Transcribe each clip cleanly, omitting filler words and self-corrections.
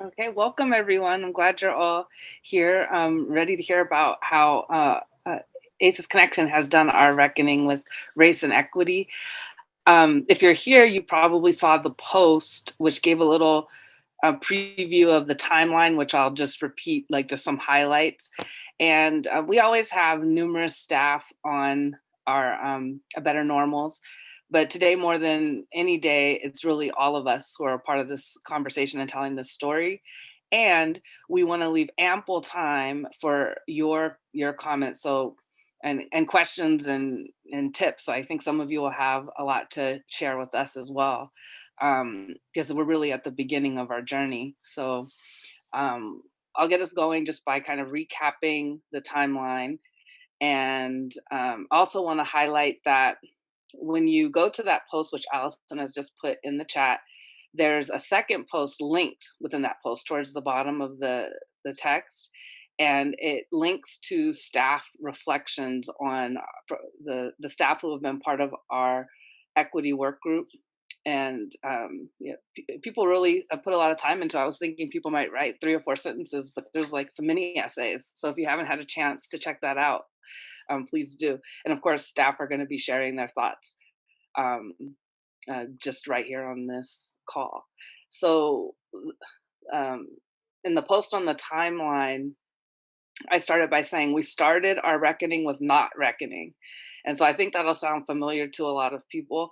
Okay, welcome everyone. I'm glad you're all here, ready to hear about how ACES Connection has done our reckoning with race and equity. If you're here, you probably saw the post, which gave a little preview of the timeline, which I'll just repeat, like just some highlights. And we always have numerous staff on our A Better Normals. But today, more than any day, it's really all of us who are a part of this conversation and telling this story. And we want to leave ample time for your comments. So and questions and tips. So I think some of you will have a lot to share with us as well, because we're really at the beginning of our journey. So um, I'll get us going just by kind of recapping the timeline, and also want to highlight that when you go to that post, which Allison has just put in the chat, there's a second post linked within that post towards the bottom of the text, and it links to staff reflections on the staff who have been part of our equity work group. And yeah, people really put a lot of time into it. I was thinking people might write 3 or 4 sentences, but there's like some mini essays. So if you haven't had a chance to check that out, please do. And of course, staff are going to be sharing their thoughts um, just right here on this call. So, um, in the post on the timeline, I started by saying we started our reckoning with not reckoning. And so I think that'll sound familiar to a lot of people.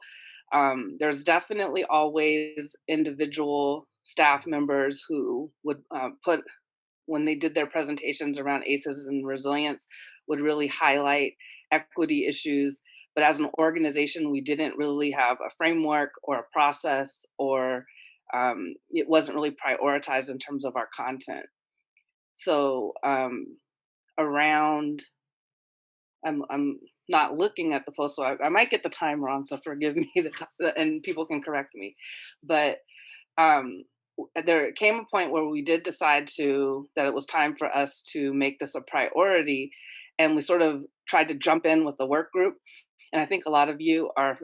There's definitely always individual staff members who would put, when they did their presentations around ACEs and resilience, would really highlight equity issues. But as an organization, we didn't really have a framework or a process, or it wasn't really prioritized in terms of our content. So around, I'm not looking at the post, so I might get the time wrong. So forgive me, and people can correct me. But um, there came a point where we did decide that it was time for us to make this a priority, and we sort of tried to jump in with the work group. And I think a lot of you are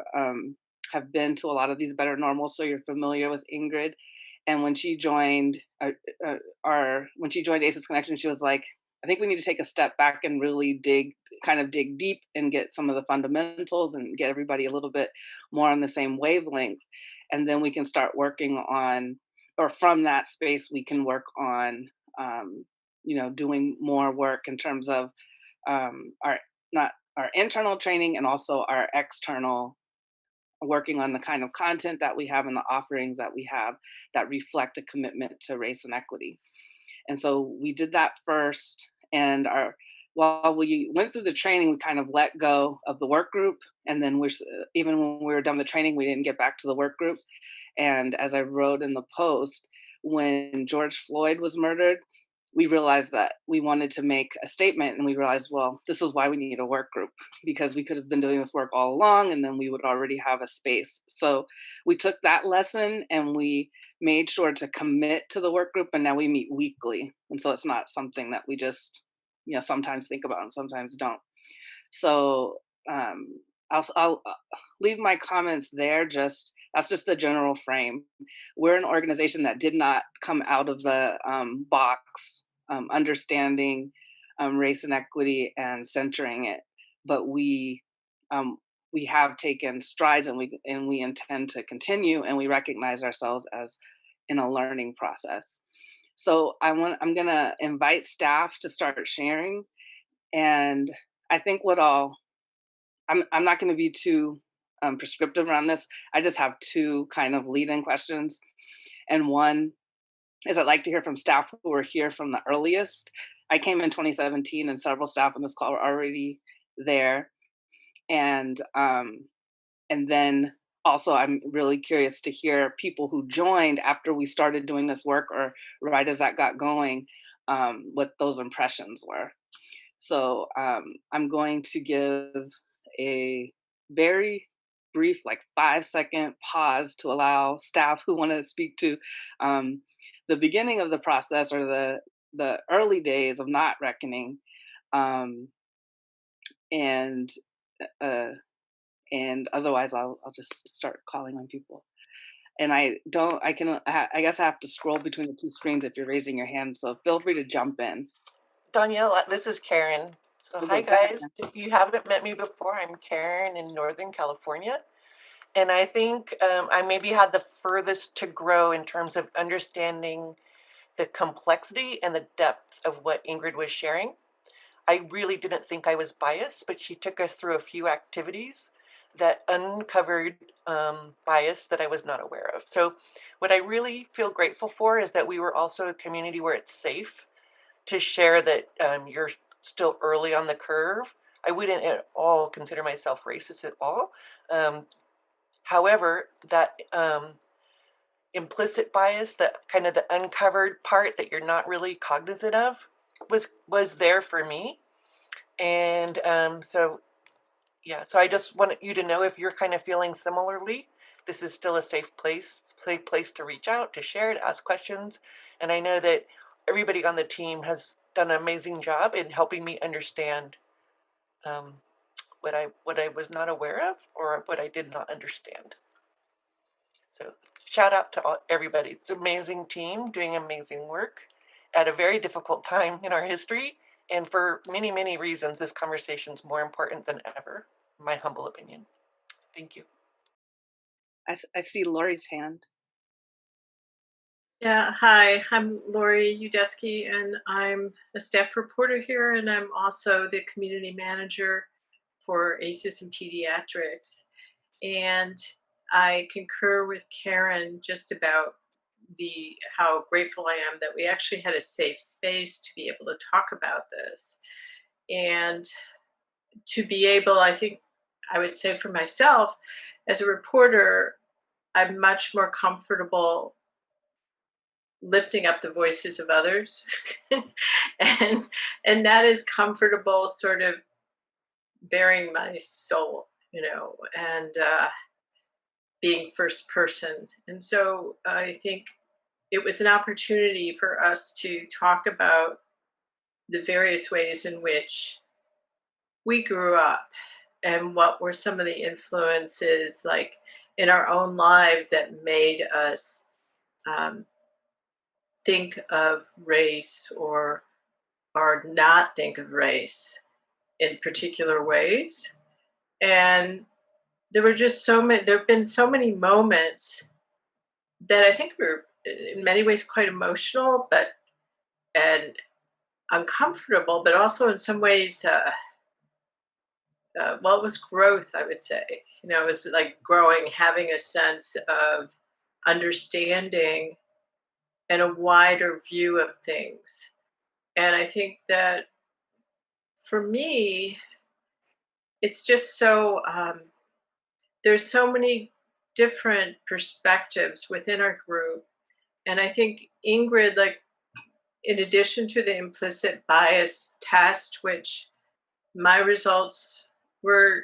have been to a lot of these Better Normals, so you're familiar with Ingrid. And when she joined when she joined ACES Connection, she was like, I think we need to take a step back and really dig deep and get some of the fundamentals and get everybody a little bit more on the same wavelength. And then we can start working on, or from that space, we can work on, doing more work in terms of our, not our internal training, and also our external, working on the kind of content that we have and the offerings that we have that reflect a commitment to race and equity. And so we did that first. And while we went through the training, we kind of let go of the work group. And then even when we were done the training, we didn't get back to the work group. And as I wrote in the post, when George Floyd was murdered, we realized that we wanted to make a statement, and we realized, well, this is why we need a work group, because we could have been doing this work all along and then we would already have a space. So we took that lesson and we made sure to commit to the work group, and now we meet weekly. And so it's not something that we just, sometimes think about and sometimes don't. So um, I'll leave my comments there. Just that's just the general frame. We're an organization that did not come out of the box, understanding race and equity and centering it, but um, we have taken strides, and we intend to continue, and we recognize ourselves as in a learning process. So I'm gonna invite staff to start sharing, and I think I'm not going to be too prescriptive around this. I just have two kind of lead-in questions, and one is I'd like to hear from staff who were here from the earliest. I came in 2017, and several staff on this call were already there, and then also I'm really curious to hear people who joined after we started doing this work, or right as that got going, what those impressions were. So I'm going to give a very brief, like 5-second pause to allow staff who want to speak to um, the beginning of the process, or the early days of not reckoning, um, and uh, and otherwise I'll just start calling on people. and I guess I have to scroll between the two screens if you're raising your hand, so feel free to jump in. Danielle, this is Karen. So, hi Okay, go ahead, guys. Jen. If you haven't met me before, I'm Karen in Northern California. And I think I maybe had the furthest to grow in terms of understanding the complexity and the depth of what Ingrid was sharing. I really didn't think I was biased, but she took us through a few activities that uncovered bias that I was not aware of. So, what I really feel grateful for is that we were also a community where it's safe to share that you're still early on the curve. I wouldn't at all consider myself racist at all. Um, However, that implicit bias, that kind of the uncovered part that you're not really cognizant of, was there for me. And so yeah, so I just want you to know if you're kind of feeling similarly, this is still a safe place to reach out, to share, to ask questions. And I know that everybody on the team has done an amazing job in helping me understand um, what I was not aware of or what I did not understand. So shout out to everybody. It's an amazing team doing amazing work at a very difficult time in our history. And for many, many reasons, this conversation is more important than ever, in my humble opinion. Thank you. I see Lori's hand. Yeah, hi, I'm Lori Udesky, and I'm a staff reporter here, and I'm also the community manager for ACEs and Pediatrics. And I concur with Karen just about the how grateful I am that we actually had a safe space to be able to talk about this. And to be able, I think I would say for myself, as a reporter, I'm much more comfortable lifting up the voices of others and and that is comfortable sort of bearing my soul, and being first person. And so I think it was an opportunity for us to talk about the various ways in which we grew up and what were some of the influences like in our own lives that made us um, think of race or not think of race in particular ways. And there were just so many, there have been so many moments that I think were in many ways quite emotional, but and uncomfortable, but also in some ways, well, it was growth, I would say. It was like growing, having a sense of understanding and a wider view of things. And I think that for me, it's just so there's so many different perspectives within our group. And I think Ingrid, like, in addition to the implicit bias test, which my results were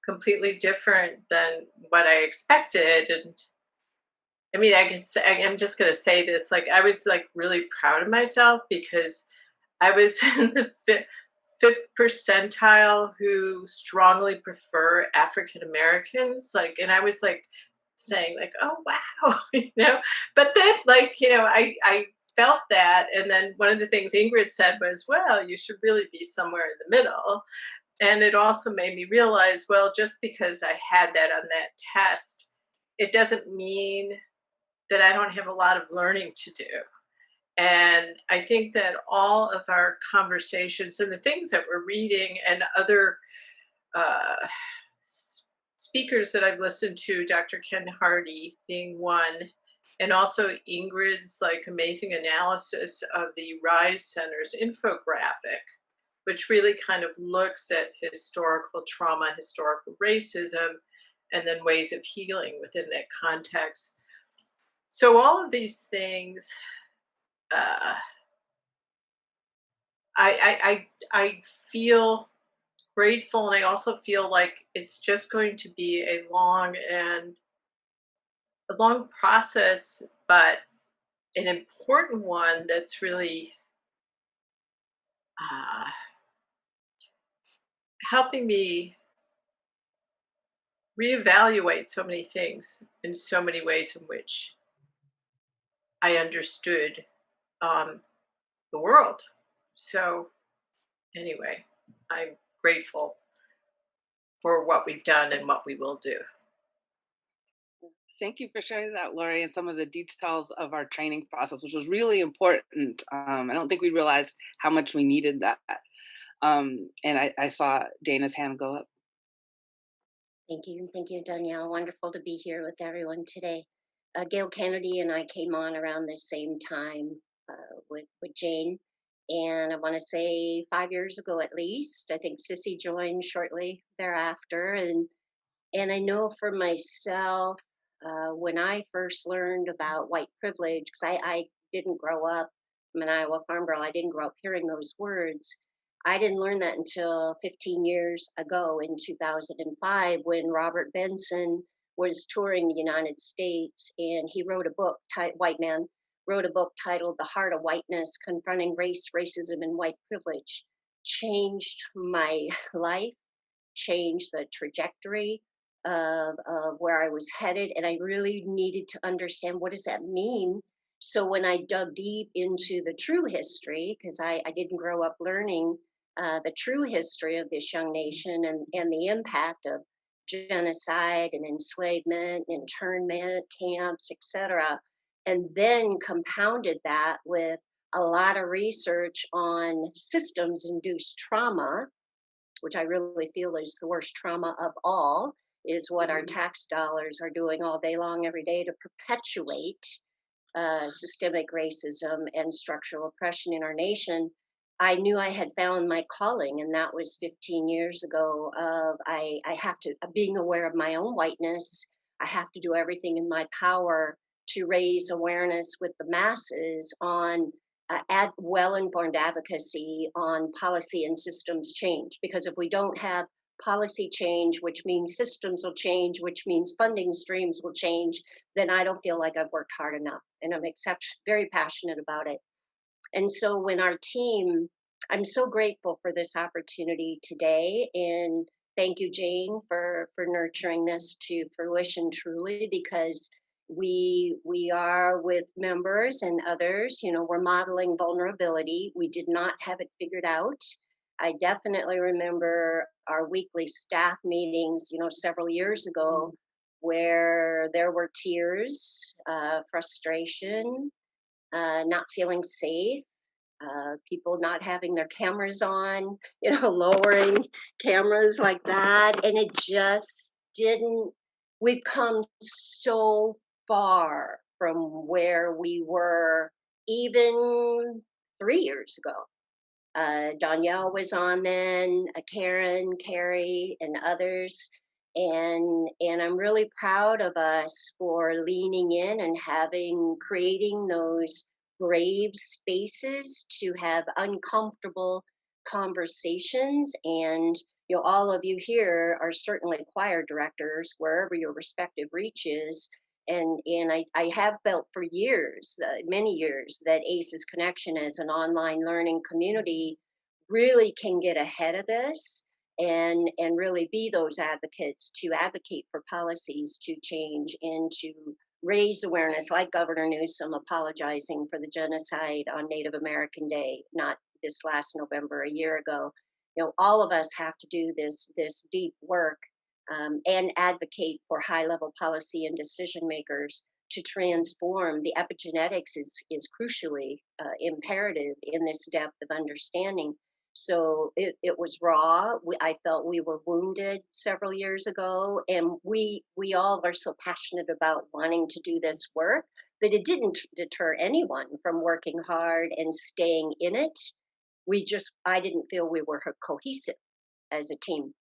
completely different than what I expected. And I mean, I could say, I'm just going to say this, like, I was like really proud of myself because I was in the fifth percentile who strongly prefer African Americans. Like, and I was like saying, like, oh wow, But then, like, I felt that, and then one of the things Ingrid said was, well, you should really be somewhere in the middle. And it also made me realize, well, just because I had that on that test, it doesn't mean that I don't have a lot of learning to do. And I think that all of our conversations and the things that we're reading and other uh, speakers that I've listened to, Dr. Ken Hardy being one, and also Ingrid's like amazing analysis of the Rise Center's infographic, which really kind of looks at historical trauma, historical racism, and then ways of healing within that context. So all of these things, uh, I feel grateful, and I also feel like it's just going to be a long process, but an important one that's really uh, helping me reevaluate so many things in so many ways in which I understood um, the world. So anyway, I'm grateful for what we've done and what we will do. Thank you for sharing that, Lori, and some of the details of our training process, which was really important. I don't think we realized how much we needed that. And I saw Dana's hand go up. Thank you, Danielle. Wonderful to be here with everyone today. Gail Kennedy and I came on around the same time with Jane, and I want to say 5 years ago at least. I think Sissy joined shortly thereafter, and I know for myself, when I first learned about white privilege, because I didn't grow up, I'm an Iowa farm girl, I didn't grow up hearing those words. I didn't learn that until 15 years ago in 2005 when Robert Benson was touring the United States and he wrote a book, white man, wrote a book titled The Heart of Whiteness Confronting Race, Racism, and White Privilege. Changed my life, change the trajectory of where I was headed. And I really needed to understand what does that mean. So when I dug deep into the true history, because I didn't grow up learning the true history of this young nation and the impact of genocide and enslavement, internment camps, etc., and then compounded that with a lot of research on systems induced trauma, which I really feel is the worst trauma of all, is what our Mhm. tax dollars are doing all day long, every day to perpetuate systemic racism and structural oppression in our nation. I knew I had found my calling, and that was 15 years ago. Of I have to being aware of my own whiteness. I have to do everything in my power to raise awareness with the masses on well-informed advocacy on policy and systems change. Because if we don't have policy change, which means systems will change, which means funding streams will change, then I don't feel like I've worked hard enough. And I'm very passionate about it. And so when our team, I'm so grateful for this opportunity today. And thank you, Jane, for nurturing this to fruition truly, because we are with members and others, we're modeling vulnerability. We did not have it figured out. I definitely remember our weekly staff meetings, several years ago, where there were tears, frustration, not feeling safe, people not having their cameras on, lowering cameras like that. And it just didn't, we've come so far from where we were even 3 years ago. Danielle was on then, Karen, Carrie, and others. And I'm really proud of us for leaning in and creating those brave spaces to have uncomfortable conversations. And all of you here are certainly choir directors wherever your respective reach is. And I have felt for years, many years, that ACES Connection as an online learning community really can get ahead of this and really be those advocates to advocate for policies to change and to raise awareness, like Governor Newsom apologizing for the genocide on Native American Day, not this last November, a year ago. All of us have to do this deep work, and advocate for high level policy and decision makers to transform. The epigenetics is crucially imperative in this depth of understanding. So it was raw. I felt we were wounded several years ago, and we all are so passionate about wanting to do this work that it didn't deter anyone from working hard and staying in it. I didn't feel we were cohesive as a team,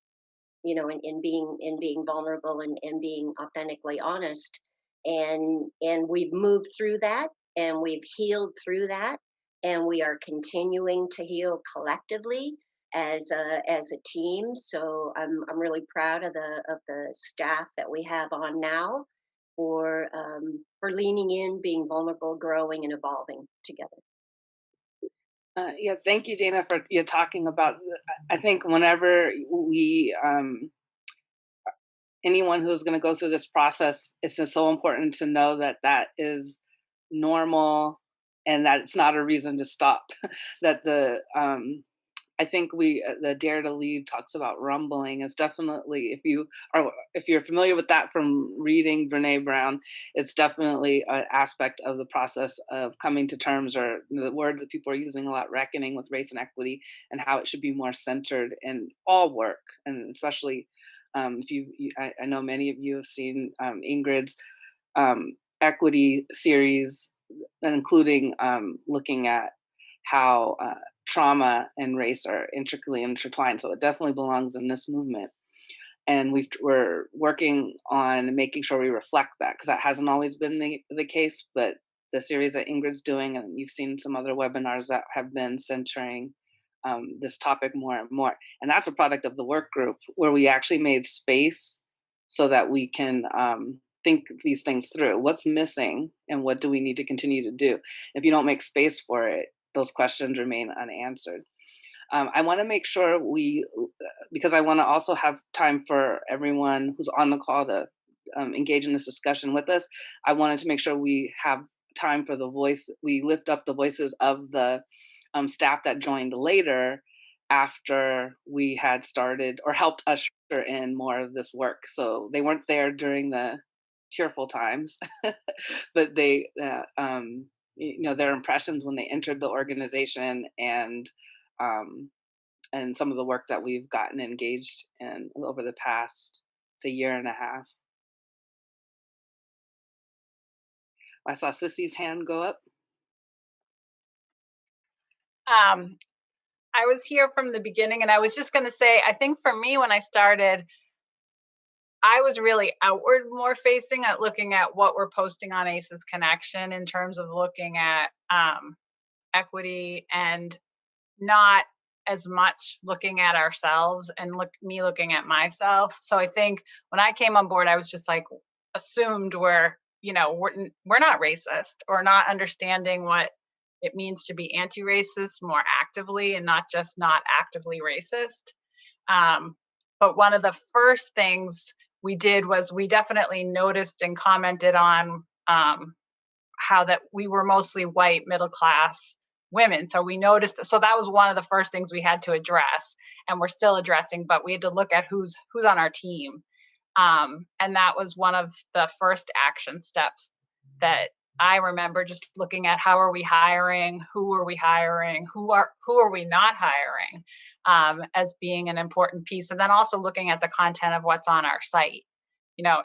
in being vulnerable and being authentically honest. And we've moved through that, and we've healed through that, and we are continuing to heal collectively as a team. So I'm really proud of the staff that we have on now for leaning in, being vulnerable, growing, and evolving together. Yeah, thank you, Dana, for talking about. I think whenever we anyone who's going to go through this process, it's just so important to know that that is normal and that it's not a reason to stop. That I think the Dare to Lead talks about rumbling. Is definitely, if you're familiar with that from reading Brene Brown, it's definitely an aspect of the process of coming to terms, or the word that people are using a lot, reckoning with race and equity, and how it should be more centered in all work, and especially if I know many of you have seen Ingrid's equity series, including looking at how trauma and race are intricately intertwined. So it definitely belongs in this movement. And we're working on making sure we reflect that, because that hasn't always been the case. But the series that Ingrid's doing, and you've seen some other webinars that have been centering this topic more and more. And that's a product of the work group, where we actually made space so that we can think these things through. What's missing and what do we need to continue to do? If you don't make space for it, those questions remain unanswered. I want to make sure because I want to also have time for everyone who's on the call to engage in this discussion with us. I wanted to make sure we have time for we lift up the voices of the staff that joined later, after we had started or helped usher in more of this work. So they weren't there during the tearful times, but their impressions when they entered the organization, and some of the work that we've gotten engaged in over the past, say, year and a half. I saw Sissy's hand go up. I was here from the beginning, and I was just going to say, I think for me, when I started, I was really outward more facing at looking at what we're posting on ACEs Connection in terms of looking at equity, and not as much looking at ourselves and looking at myself. So I think when I came on board, I was just like assumed we're not racist, or not understanding what it means to be anti-racist more actively, and not just not actively racist. But one of the first things we did was we definitely noticed and commented on how that we were mostly white middle class women. So we noticed, so that was one of the first things we had to address, and we're still addressing, but we had to look at who's on our team. And that was one of the first action steps that I remember, just looking at how are we hiring, who are we hiring, who are we not hiring, as being an important piece. And then also looking at the content of what's on our site.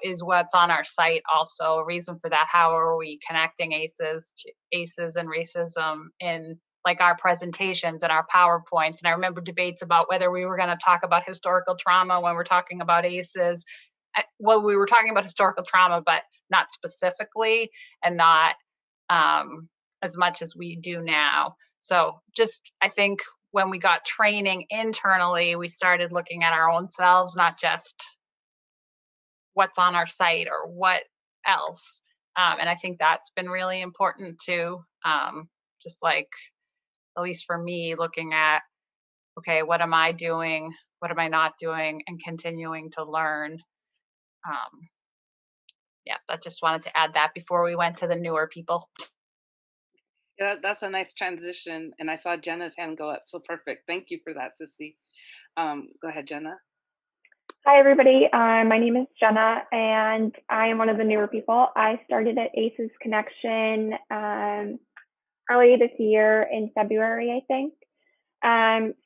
Is what's on our site also a reason for that? How are we connecting ACEs and racism in like our presentations and our PowerPoints? And I remember debates about whether we were going to talk about historical trauma when we're talking about ACEs. Well, we were talking about historical trauma, but not specifically, and not as much as we do now. So just, I think when we got training internally, we started looking at our own selves, not just what's on our site or what else. And I think that's been really important too. Just like, at least for me, looking at, okay, what am I doing? What am I not doing? And continuing to learn. Yeah, I just wanted to add that before we went to the newer people. Yeah, that's a nice transition. And I saw Jenna's hand go up. So perfect. Thank you for that, Sissy. Go ahead, Jenna. Hi, everybody. My name is Jenna, and I am one of the newer people. I started at ACEs Connection early this year in February, I think.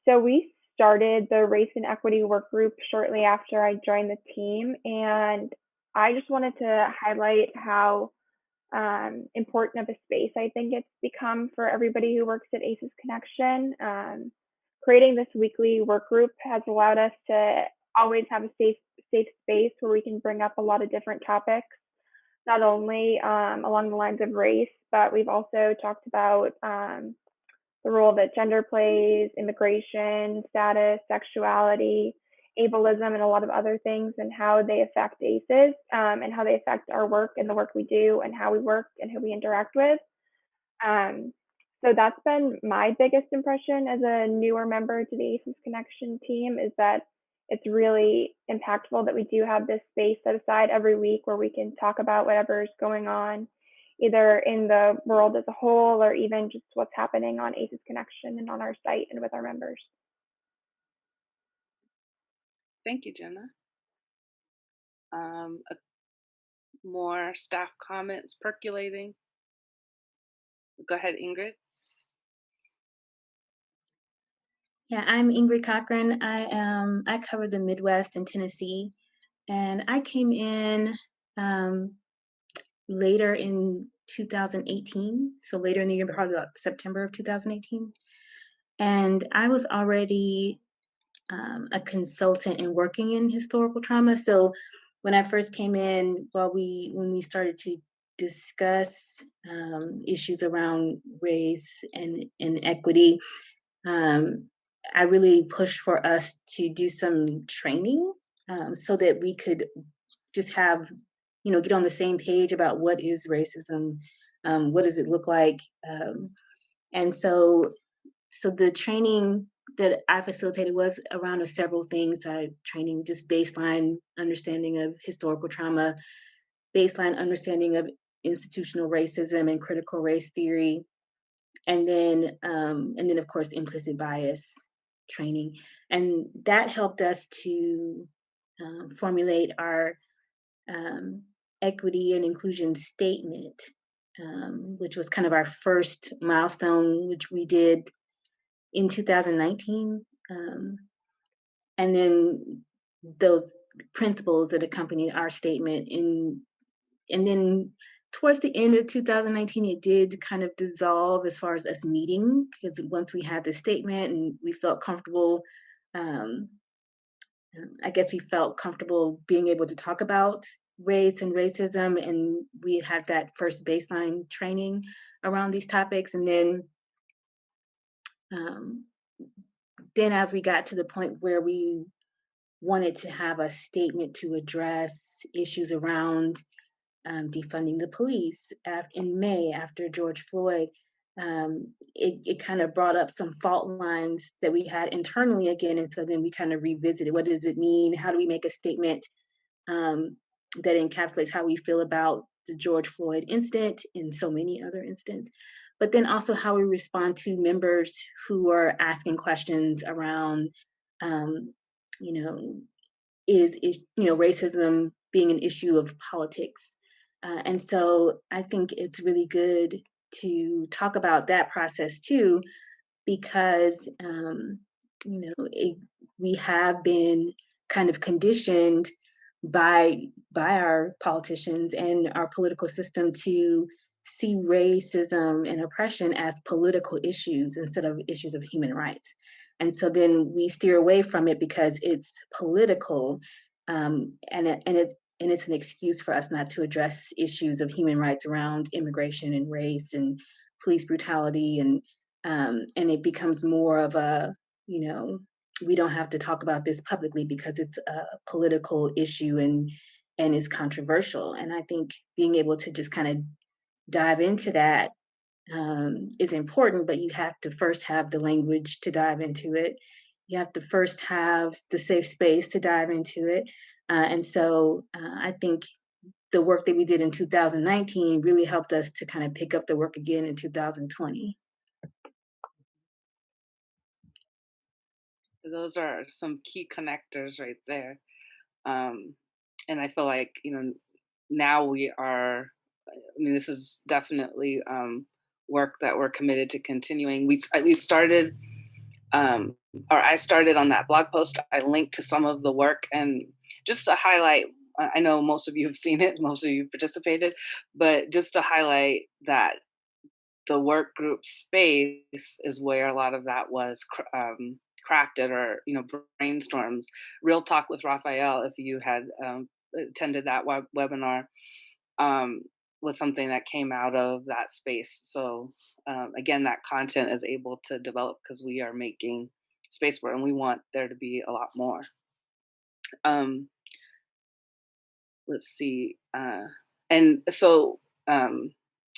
So we started the Race and Equity Work Group shortly after I joined the team, and I just wanted to highlight how important of a space I think it's become for everybody who works at ACEs Connection. Creating this weekly work group has allowed us to always have a safe space where we can bring up a lot of different topics, not only along the lines of race, but we've also talked about the role that gender plays, immigration, status, sexuality, ableism, and a lot of other things, and how they affect ACEs, and how they affect our work and the work we do and how we work and who we interact with. So that's been my biggest impression as a newer member to the ACEs Connection team, is that it's really impactful that we do have this space set aside every week where we can talk about whatever's going on, either in the world as a whole or even just what's happening on ACES Connection and on our site and with our members. Thank you, Jenna. More staff comments percolating. Go ahead, Ingrid. Yeah, I'm Ingrid Cockhren. I cover the Midwest and Tennessee, and I came in later in 2018, so later in the year, probably about September of 2018. And I was already a consultant and working in historical trauma. So when I first came in, when we started to discuss issues around race and equity, I really pushed for us to do some training so that we could just have, get on the same page about what is racism, what does it look like, and so the training that I facilitated was around several things. Training just baseline understanding of historical trauma, baseline understanding of institutional racism and critical race theory, and then of course implicit bias training, and that helped us to formulate our equity and inclusion statement, which was kind of our first milestone, which we did in 2019. And then those principles that accompanied our statement and then towards the end of 2019, it did kind of dissolve as far as us meeting, because once we had the statement and we felt comfortable, I guess we felt comfortable being able to talk about race and racism, and we had that first baseline training around these topics. And then as we got to the point where we wanted to have a statement to address issues around defunding the police in May after George Floyd, it kind of brought up some fault lines that we had internally again. And so then we kind of revisited, what does it mean? How do we make a statement that encapsulates how we feel about the George Floyd incident and so many other incidents? But then also how we respond to members who are asking questions around, is racism being an issue of politics. And so I think it's really good to talk about that process too, because we have been kind of conditioned by our politicians and our political system to see racism and oppression as political issues instead of issues of human rights. And so then we steer away from it because it's political, and it's an excuse for us not to address issues of human rights around immigration and race and police brutality, and it becomes more of a, we don't have to talk about this publicly because it's a political issue and is controversial. And I think being able to just kind of dive into that is important, but you have to first have the language to dive into it. You have to first have the safe space to dive into it. And so I think the work that we did in 2019 really helped us to kind of pick up the work again in 2020. Those are some key connectors right there. And I feel like, now we are, this is definitely work that we're committed to continuing. We started, or I started on that blog post. I linked to some of the work, and just to highlight, I know most of you have seen it, most of you participated, but just to highlight that the work group space is where a lot of that was crafted, or brainstorms. Real Talk with Raphael, if you had attended that webinar, was something that came out of that space. So again, that content is able to develop because we are making space for it, and we want there to be a lot more. Let's see, and so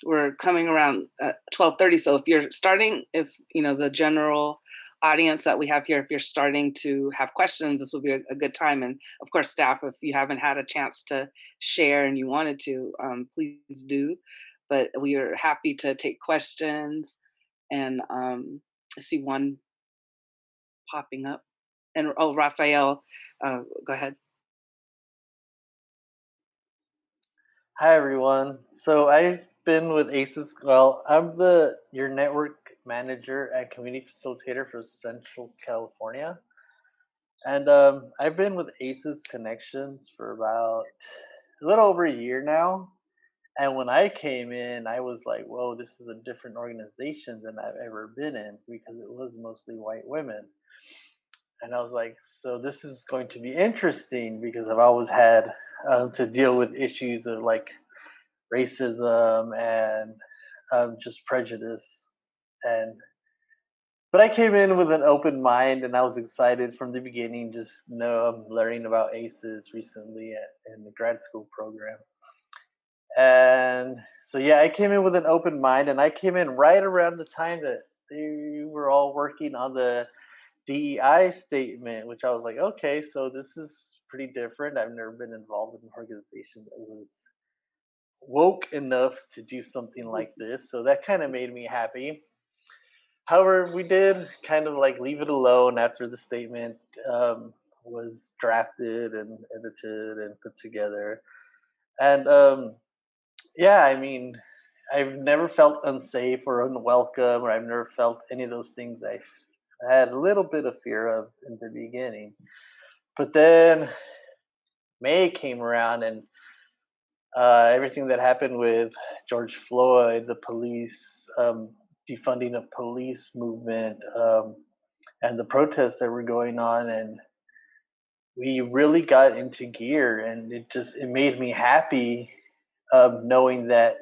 we're coming around 12:30. So if you're starting, the general audience that we have here, if you're starting to have questions, this will be a good time. And of course, staff, if you haven't had a chance to share and you wanted to, please do. But we are happy to take questions. And I see one popping up. And oh, Raphael, go ahead. Hi everyone. So I've been with ACES. Well, I'm your network manager and community facilitator for Central California, and I've been with ACES Connections for about a little over a year now. And when I came in, I was like, "Whoa, this is a different organization than I've ever been in because it was mostly white women." And I was like, "So this is going to be interesting because I've always had to deal with issues of like racism and just prejudice. And but I came in with an open mind, and I was excited from the beginning. Just know I'm learning about ACEs recently in the grad school program, and so yeah, I came in with an open mind, and I came in right around the time that they were all working on the DEI statement, which I was like, okay, so this is pretty different. I've never been involved in an organization that was woke enough to do something like this, so that kind of made me happy. However, we did kind of like leave it alone after the statement was drafted and edited and put together. And yeah, I mean, I've never felt unsafe or unwelcome, or I've never felt any of those things I had a little bit of fear of in the beginning. But then May came around, and everything that happened with George Floyd, the police, defunding of police movement, and the protests that were going on, and we really got into gear, and it made me happy, knowing that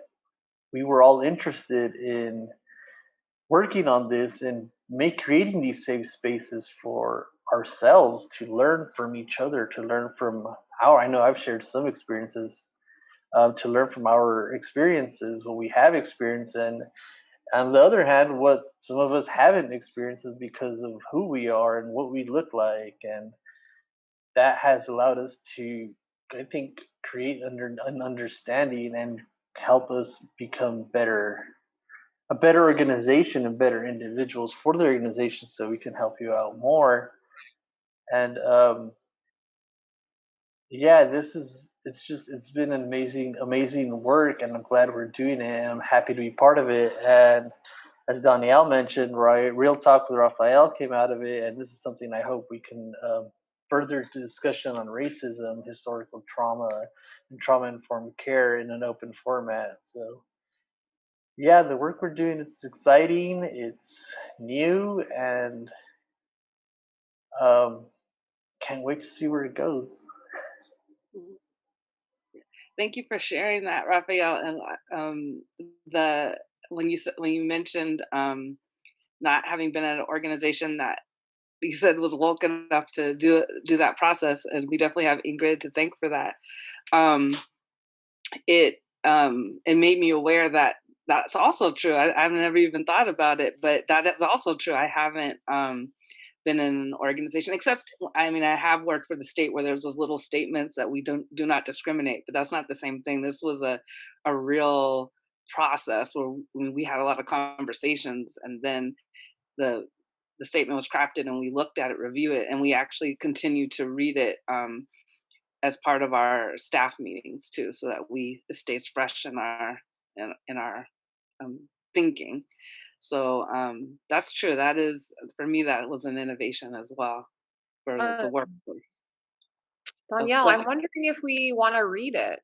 we were all interested in working on this and creating these safe spaces for ourselves to learn from each other, to learn from I know I've shared some experiences, to learn from our experiences, what we have experienced, and on the other hand, what some of us haven't experienced is because of who we are and what we look like, and that has allowed us to, I think, create an understanding and help us become a better organization and better individuals for the organization, so we can help you out more. And yeah, it's been an amazing work, and I'm glad we're doing it, and I'm happy to be part of it. And as Danielle mentioned, right, Real Talk with Raphael came out of it, and this is something I hope we can further the discussion on racism, historical trauma, and trauma-informed care in an open format. So yeah, the work we're doing, it's exciting, it's new, and um, can't wait to see where it goes. Thank you for sharing that, Raphael. And the when you mentioned not having been at an organization that you said was woke enough to do that process, and we definitely have Ingrid to thank for that. Um, it made me aware that that's also true. I've never even thought about it, but that is also true. I haven't been in an organization, except I mean I have worked for the state where there's those little statements that we do not discriminate, but that's not the same thing. This was a real process where we had a lot of conversations, and then the the statement was crafted, and we looked at it, review it, and we actually continue to read it as part of our staff meetings too, so that it stays fresh in our thinking. So that's true. That is, for me, that was an innovation as well for the workplace. Danielle, Go I'm ahead. wondering if we want to read it.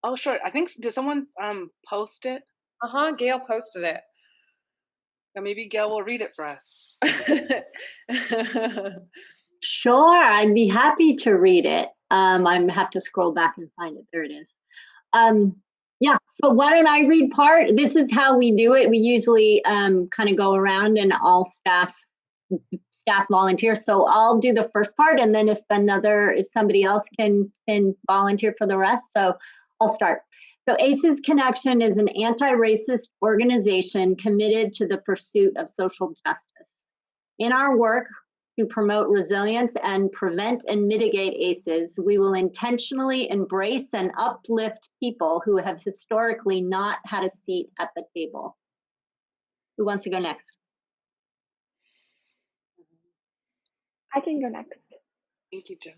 Oh, sure. I think did someone post it? Gail posted it. Or maybe Gail will read it for us. Sure, I'd be happy to read it. I have to scroll back and find it. There it is. Yeah, so why don't I read part? This is how we do it. We usually kind of go around, and all staff volunteer. So I'll do the first part, and then if somebody else can volunteer for the rest. So I'll start. So ACEs Connection is an anti-racist organization committed to the pursuit of social justice. In our work to promote resilience and prevent and mitigate ACEs, we will intentionally embrace and uplift people who have historically not had a seat at the table. Who wants to go next? I can go next. Thank you, Jenna.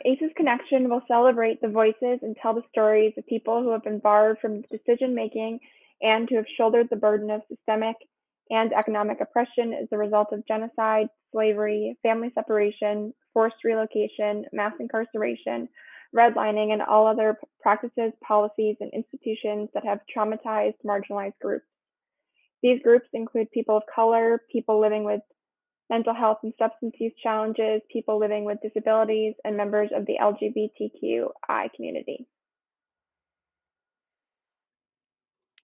ACEs Connection will celebrate the voices and tell the stories of people who have been barred from decision making and who have shouldered the burden of systemic and economic oppression as a result of genocide, slavery, family separation, forced relocation, mass incarceration, redlining, and all other practices, policies, and institutions that have traumatized marginalized groups. These groups include people of color, people living with mental health and substance use challenges, people living with disabilities, and members of the LGBTQI community.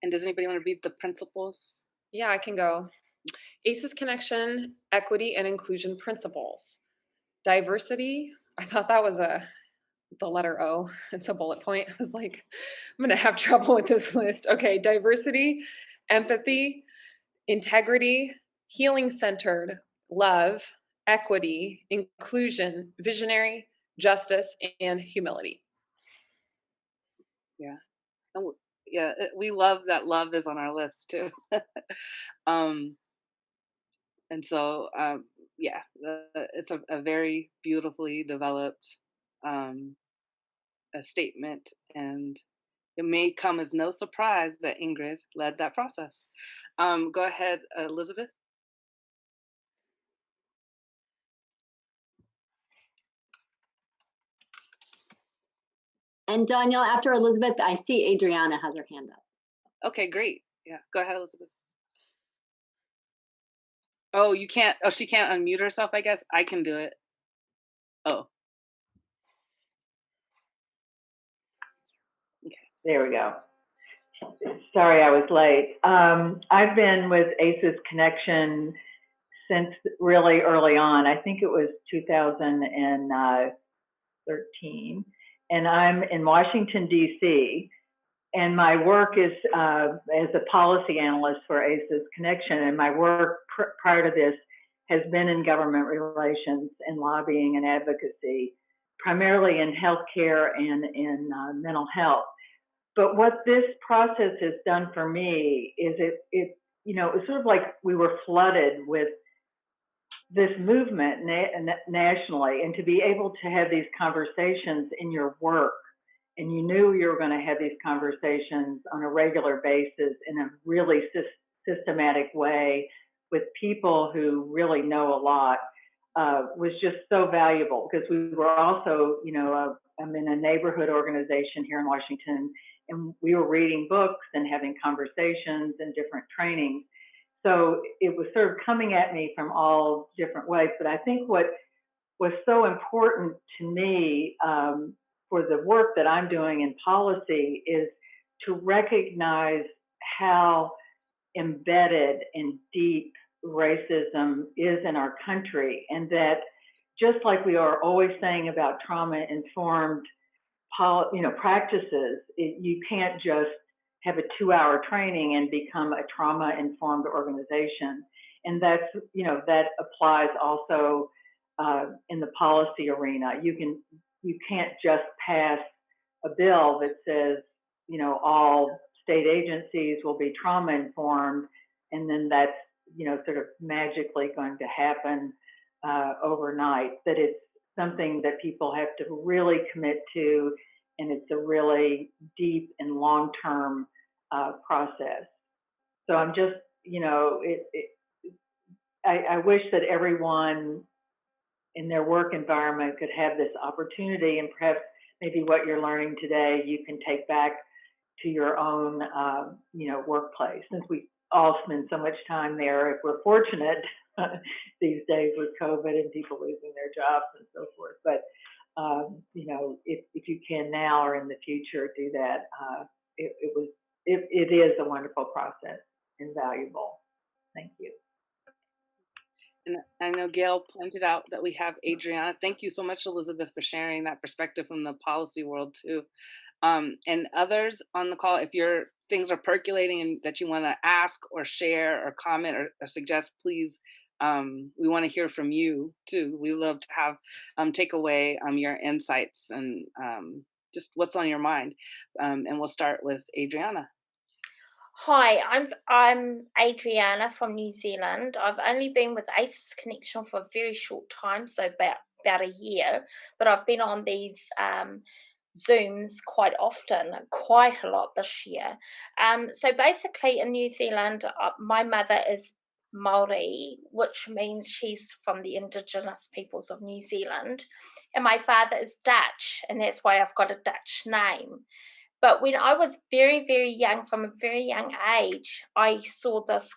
And does anybody want to read the principles? Yeah, I can go. ACEs Connection, Equity and Inclusion Principles. Diversity, I thought that was the letter O. It's a bullet point. I was like, I'm going to have trouble with this list. Okay, diversity, empathy, integrity, healing-centered, love, equity, inclusion, visionary, justice, and humility. Yeah. Oh, yeah, we love that love is on our list too. And so, yeah, it's a very beautifully developed a statement, and it may come as no surprise that Ingrid led that process. Go ahead, Elizabeth. And Danielle, after Elizabeth, I see Adriana has her hand up. Okay, great. Yeah, go ahead, Elizabeth. Oh, you can't. Oh, she can't unmute herself, I guess. I can do it. Oh, okay. There we go. Sorry, I was late. I've been with ACEs Connection since really early on. I think it was 2013. And I'm in Washington, D.C. And my work is as a policy analyst for ACEs Connection. And my work prior to this has been in government relations and lobbying and advocacy, primarily in healthcare and in mental health. But what this process has done for me is it was sort of like we were flooded with this movement nationally, and to be able to have these conversations in your work, and you knew you were going to have these conversations on a regular basis in a really systematic way with people who really know a lot, was just so valuable, because we were also, I'm in a neighborhood organization here in Washington, and we were reading books and having conversations and different trainings. So it was sort of coming at me from all different ways. But I think what was so important to me for the work that I'm doing in policy is to recognize how embedded and deep racism is in our country, and that just like we are always saying about trauma-informed practices, you can't just have a 2-hour training and become a trauma-informed organization. And that's, that applies also in the policy arena. You can't just pass a bill that says, all state agencies will be trauma-informed, and then that's, sort of magically going to happen overnight. That it's something that people have to really commit to, and it's a really deep and long-term process. So I'm just, I wish that everyone in their work environment could have this opportunity, and perhaps maybe what you're learning today you can take back to your own, workplace, since we all spend so much time there, if we're fortunate these days with COVID and people losing their jobs and so forth. But if you can now or in the future do that, it is a wonderful process and valuable. Thank you. And I know Gail pointed out that we have Adriana. Thank you so much, Elizabeth, for sharing that perspective from the policy world too. And others on the call, if your things are percolating and that you want to ask or share or comment or suggest, please, we want to hear from you too. We love to have take away your insights and just what's on your mind. And we'll start with Adriana. Hi, I'm Adriana from New Zealand. I've only been with ACES Connection for a very short time, so about a year, but I've been on these Zooms quite often, quite a lot this year. So basically, in New Zealand, my mother is Maori, which means she's from the Indigenous peoples of New Zealand, and my father is Dutch, and that's why I've got a Dutch name. But when I was very, very young, from a very young age, I saw this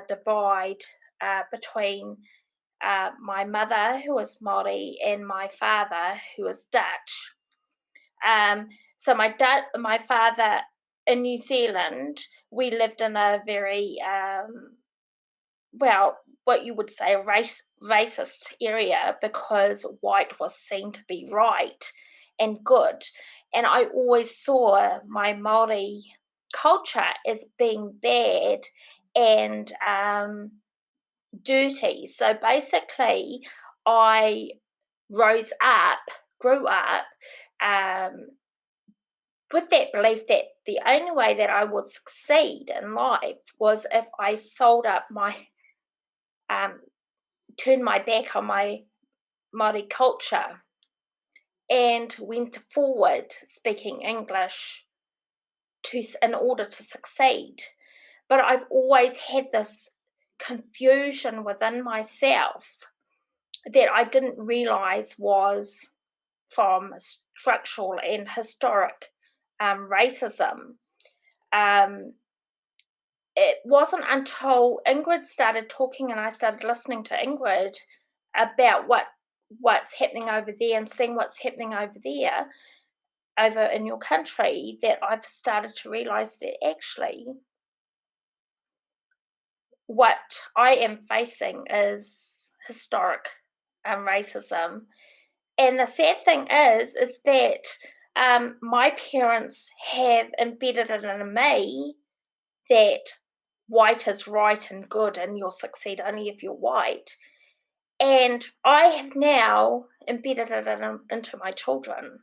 divide between my mother, who was Māori, and my father, who was Dutch. So my father in New Zealand, we lived in a very well, what you would say a racist area, because white was seen to be right and good. And I always saw my Māori culture as being bad and dirty. So basically, I grew up with that belief that the only way that I would succeed in life was if I sold up my turned my back on my Māori culture and went forward speaking English in order to succeed. But I've always had this confusion within myself that I didn't realise was from structural and historic racism. It wasn't until Ingrid started talking and I started listening to Ingrid about what's happening over there and seeing what's happening over there, over in your country, that I've started to realise that actually what I am facing is historic racism. And the sad thing is that my parents have embedded it in me that white is right and good and you'll succeed only if you're white. And I have now embedded it into my children.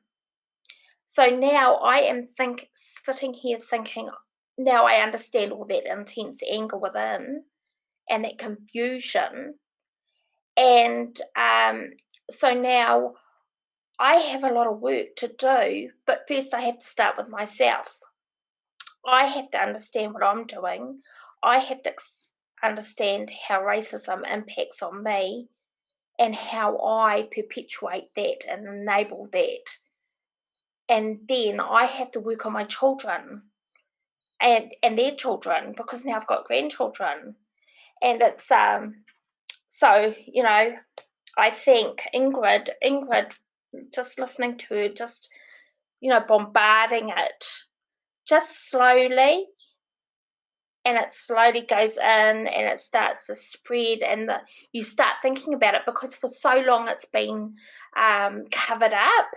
So now I am sitting here thinking, now I understand all that intense anger within and that confusion. And so now I have a lot of work to do, but first I have to start with myself. I have to understand what I'm doing. I have to understand how racism impacts on me and how I perpetuate that and enable that. And then I have to work on my children and their children, because now I've got grandchildren. And it's so, you know, I think Ingrid, just listening to her, just, you know, bombarding it just slowly, and it slowly goes in and it starts to spread, and you start thinking about it, because for so long it's been covered up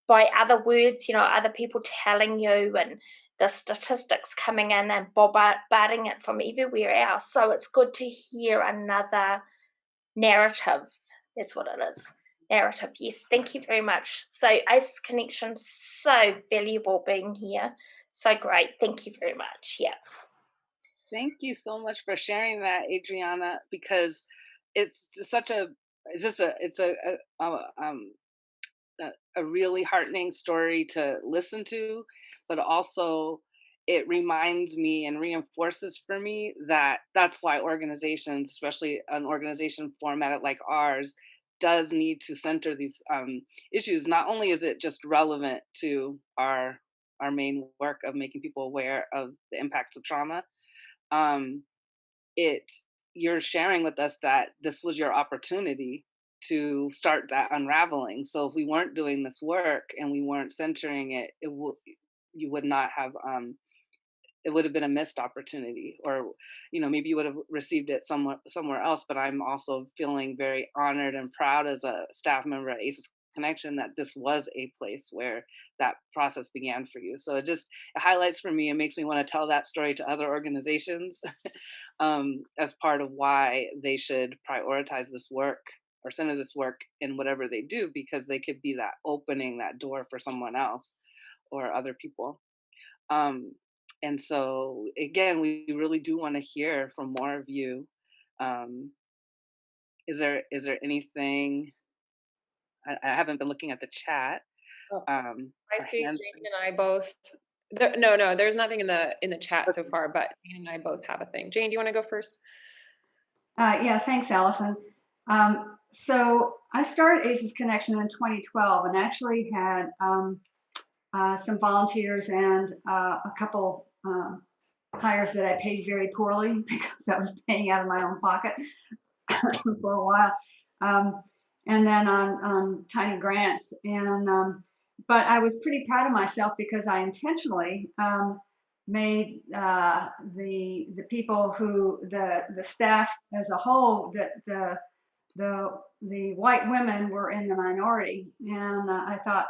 by other words, you know, other people telling you, and the statistics coming in and bombarding it from everywhere else. So it's good to hear another narrative. That's what it is. Narrative. Yes, thank you very much. So ACES Connection, so valuable being here. So great. Thank you very much. Yeah. Thank you so much for sharing that, Adriana, because it's a really heartening story to listen to, but also it reminds me and reinforces for me that that's why organizations, especially an organization formatted like ours, does need to center these issues. Not only is it just relevant to our main work of making people aware of the impacts of trauma, um, it you're sharing with us that this was your opportunity to start that unraveling. So if we weren't doing this work and we weren't centering it, you would not have it would have been a missed opportunity, or maybe you would have received it somewhere else. But I'm also feeling very honored and proud as a staff member at ACES Connection that this was a place where that process began for you. So it highlights for me, it makes me want to tell that story to other organizations as part of why they should prioritize this work or center this work in whatever they do, because they could be that opening that door for someone else or other people. Um, and so again, we really do want to hear from more of you. Um, is there anything? I haven't been looking at the chat. Oh, I Or see hands Jane raised. and I both. No, there's nothing in the chat so Okay. far, but Jane and I both have a thing. Jane, do you want to go first? Yeah, thanks, Allison. So I started ACES Connection in 2012 and actually had some volunteers and a couple hires that I paid very poorly because I was paying out of my own pocket for a while. And then on tiny grants. But I was pretty proud of myself because I intentionally made the people who the staff as a whole, the white women were in the minority, and I thought,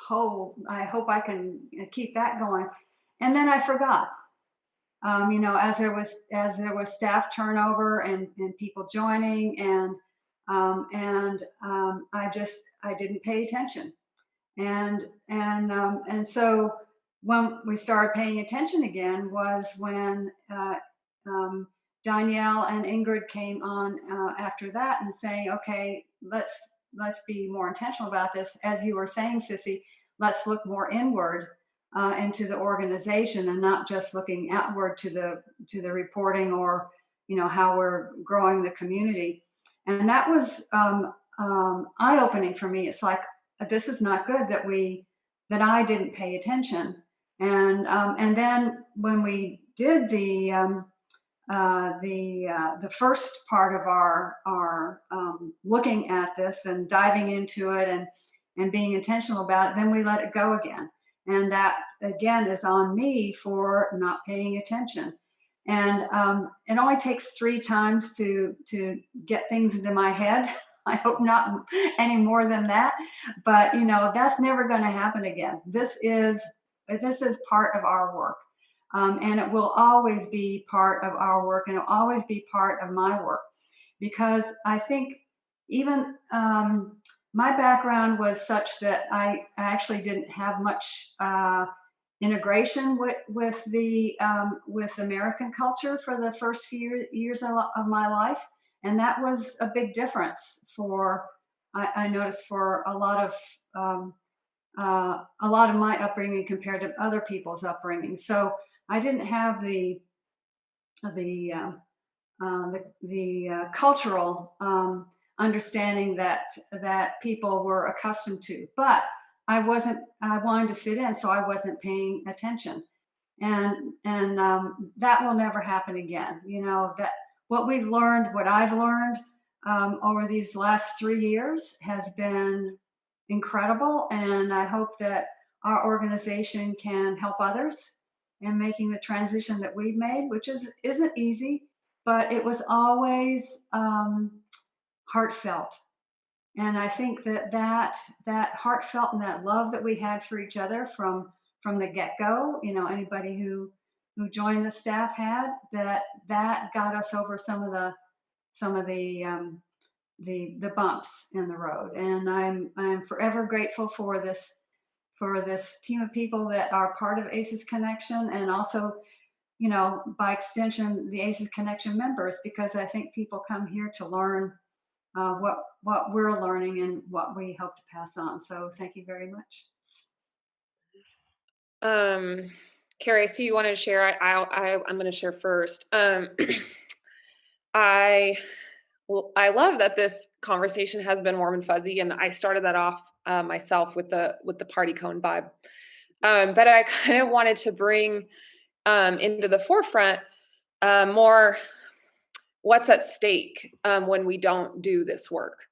oh, I hope I can keep that going. And then I forgot. As there was staff turnover and people joining, I didn't pay attention, and so when we started paying attention again was when Danielle and Ingrid came on after that and saying, okay, let's be more intentional about this. As you were saying, Sissy, let's look more inward into the organization and not just looking outward to the reporting or how we're growing the community. And that was eye-opening for me. It's like, this is not good that I didn't pay attention. And then when we did the first part of our looking at this and diving into it and being intentional about it, then we let it go again. And that again is on me for not paying attention. And it only takes 3 times to get things into my head. I hope not any more than that, but that's never going to happen again. This is part of our work. And it will always be part of our work, and it will always be part of my work, because I think even my background was such that I actually didn't have much integration with American culture for the first few years of my life, and that was a big difference I noticed for a lot of my upbringing compared to other people's upbringing. So I didn't have the cultural understanding that people were accustomed to, but I wanted to fit in, so I wasn't paying attention, and that will never happen again. That what I've learned over these last 3 years has been incredible, and I hope that our organization can help others in making the transition that we've made, which isn't easy, but it was always heartfelt. And I think that heartfelt and that love that we had for each other from the get-go, anybody who joined the staff had, that got us over some of the bumps in the road. And I'm forever grateful for this team of people that are part of ACES Connection, and also, by extension, the ACES Connection members, because I think people come here to learn what we're learning and what we hope to pass on. So thank you very much. Carrie, I see you wanted to share. I'm going to share first. I love that this conversation has been warm and fuzzy, and I started that off myself with the party cone vibe. But I kind of wanted to bring into the forefront more what's at stake when we don't do this work.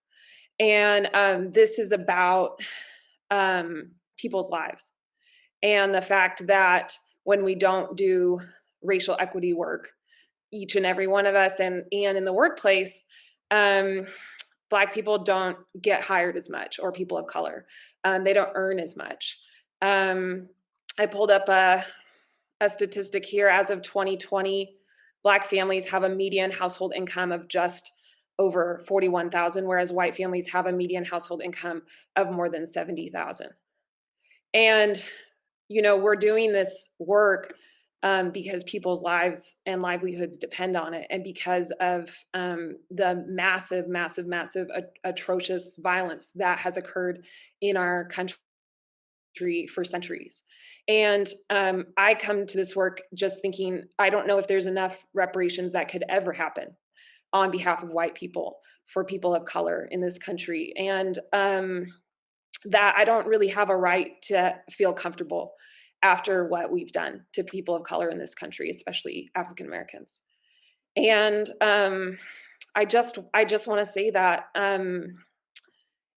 And this is about people's lives, and the fact that when we don't do racial equity work, each and every one of us, and in the workplace, Black people don't get hired as much, or people of color. They don't earn as much. I pulled up a statistic here. As of 2020, Black families have a median household income of just over 41,000, whereas white families have a median household income of more than 70,000. And, you know, we're doing this work because people's lives and livelihoods depend on it, and because of the massive, atrocious violence that has occurred in our country for centuries. And I come to this work just thinking, I don't know if there's enough reparations that could ever happen on behalf of white people for people of color in this country. And that I don't really have a right to feel comfortable after what we've done to people of color in this country, especially African Americans. And I just want to say that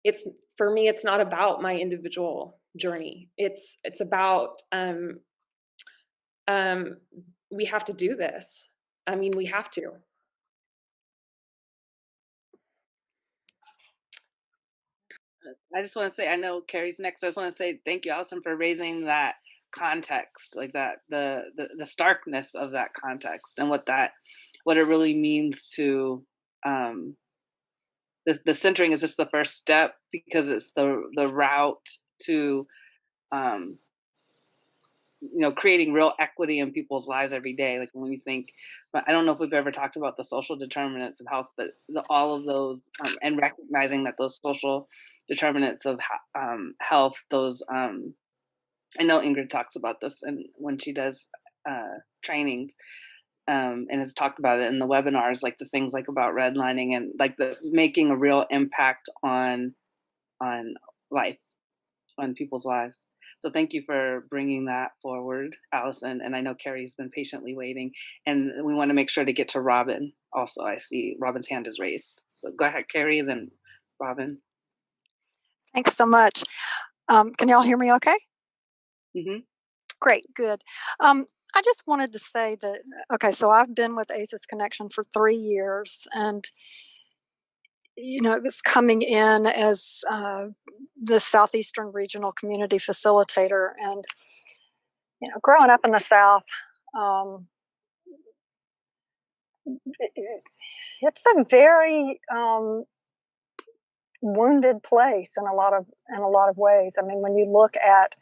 it's, for me, it's not about my individual journey. It's about we have to do this. I mean, we have to. I just want to say, I know Carrie's next. I just want to say thank you, Allison, for raising that context, like that, the starkness of that context, and what it really means to the centering is just the first step, because it's the route to creating real equity in people's lives every day. Like when we think, but I don't know if we've ever talked about the social determinants of health, but all of those, and recognizing that those social determinants of health, those, I know Ingrid talks about this, and when she does trainings, and has talked about it in the webinars, like the things like about redlining, and like the making a real impact on life, on people's lives. So thank you for bringing that forward, Allison. And I know Carrie's been patiently waiting, and we want to make sure to get to Robin also. I see Robin's hand is raised. So go ahead, Carrie, then Robin. Thanks so much. Can y'all hear me okay? Mm-hmm. Great, good. I just wanted to say that, okay, so I've been with ACES Connection for 3 years, and it was coming in as the Southeastern Regional Community Facilitator. And, growing up in the South, it's a very wounded place in a lot of ways. I mean, when you look at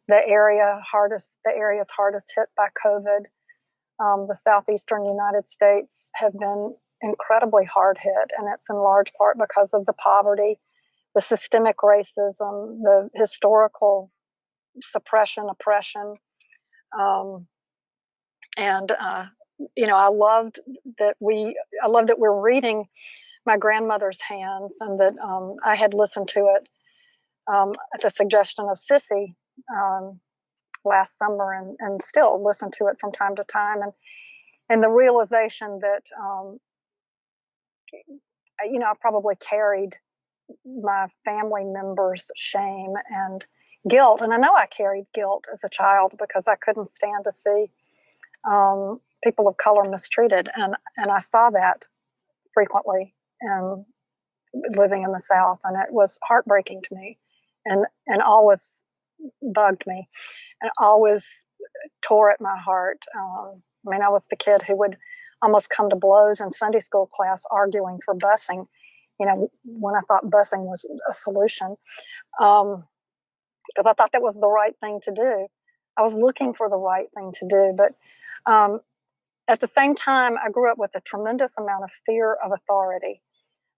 the areas hardest hit by COVID, the Southeastern United States have been incredibly hard hit, and it's in large part because of the poverty, the systemic racism, the historical suppression, oppression, and I loved that we're reading my grandmother's hands, and that I had listened to it at the suggestion of Sissy last summer, and still listen to it from time to time, and the realization that I probably carried my family members' shame and guilt, and I know I carried guilt as a child because I couldn't stand to see people of color mistreated, and I saw that frequently living in the South, and it was heartbreaking to me, and always bugged me, and always tore at my heart. I mean, I was the kid who would almost come to blows in Sunday school class arguing for busing, when I thought busing was a solution, because I thought that was the right thing to do. I was looking for the right thing to do, but at the same time, I grew up with a tremendous amount of fear of authority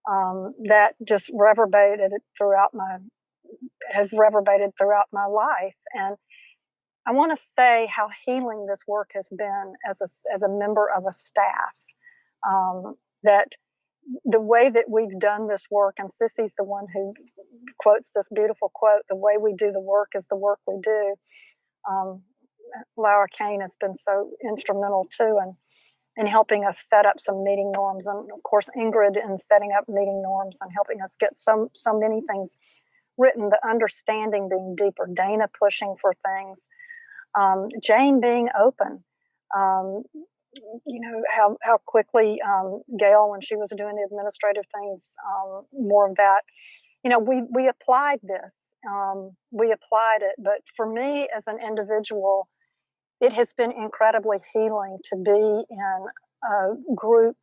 that just has reverberated throughout my life. And I want to say how healing this work has been as a member of a staff. That the way that we've done this work, and Sissy's the one who quotes this beautiful quote, "The way we do the work is the work we do." Laura Kane has been so instrumental too in helping us set up some meeting norms, and of course Ingrid in setting up meeting norms and helping us get so many things written, the understanding being deeper, Dana pushing for things, Jane being open, how quickly Gail, when she was doing the administrative things, more of that. We applied this, we applied it, but for me as an individual, it has been incredibly healing to be in a group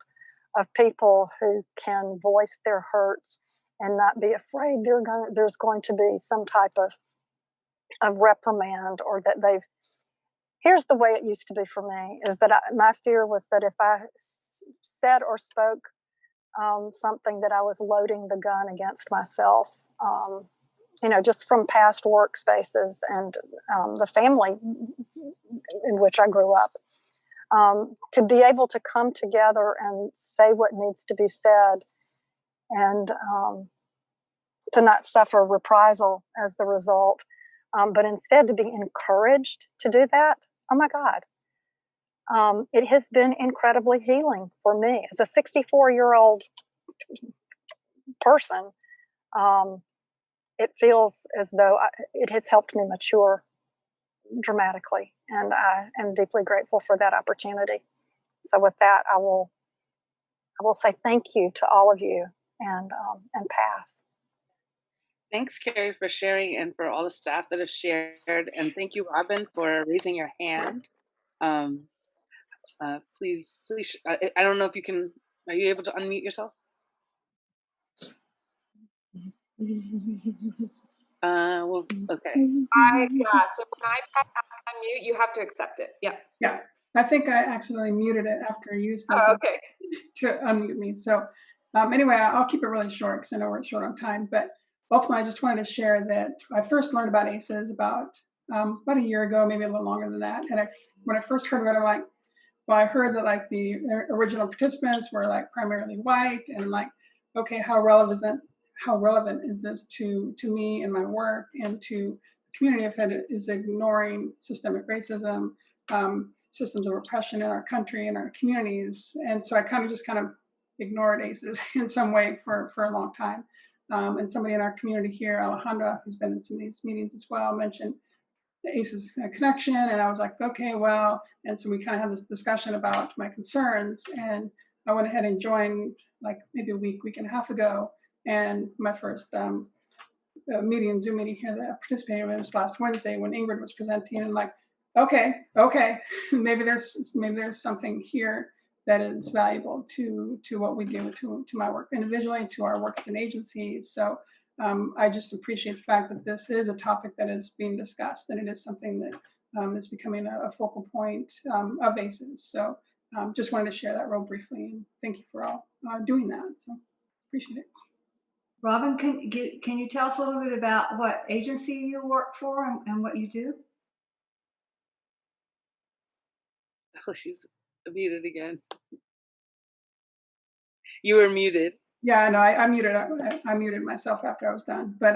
of people who can voice their hurts and not be afraid there's going to be some type of reprimand, or that here's the way it used to be for me, is that my fear was that if I said or spoke something, that I was loading the gun against myself, just from past workspaces and the family in which I grew up. To be able to come together and say what needs to be said, and to not suffer reprisal as the result, but instead to be encouraged to do that. Oh my God. It has been incredibly healing for me as a 64-year-old person. It feels as though it has helped me mature dramatically, and I am deeply grateful for that opportunity. So with that, I will say thank you to all of you, and pass. Thanks, Carrie, for sharing, and for all the staff that have shared. And thank you, Robin, for raising your hand. Please, I don't know if you can, are you able to unmute yourself? Well, okay. Yeah, so when I press unmute, you have to accept it. Yeah. Yeah, I think I accidentally muted it after you said okay. to unmute me. So anyway, I'll keep it really short because I know we're short on time. But ultimately, I just wanted to share that I first learned about ACEs about a year ago, maybe a little longer than that. And when I first heard about it, I'm like, well, I heard that like the original participants were like primarily white, and I'm like, okay, how relevant is this to me and my work and to the community if it is ignoring systemic racism, systems of oppression in our country and our communities? And so I kind of ignored ACEs in some way for a long time. And somebody in our community here, Alejandra, who's been in some of these meetings as well, mentioned the ACEs connection, and I was like, okay, well, and so we kind of had this discussion about my concerns, and I went ahead and joined like maybe a week and a half ago, and my first Zoom meeting here that I participated in was last Wednesday when Ingrid was presenting, and like, okay, maybe there's something here that is valuable to what we do, to my work individually, to our work as an agency. So I just appreciate the fact that this is a topic that is being discussed, and it is something that is becoming a focal point of ACEs. So just wanted to share that real briefly, and thank you for all doing that. So appreciate it. Robin, can you tell us a little bit about what agency you work for and what you do? Oh, she's muted again. You were muted. Yeah, no, I muted myself after I was done. But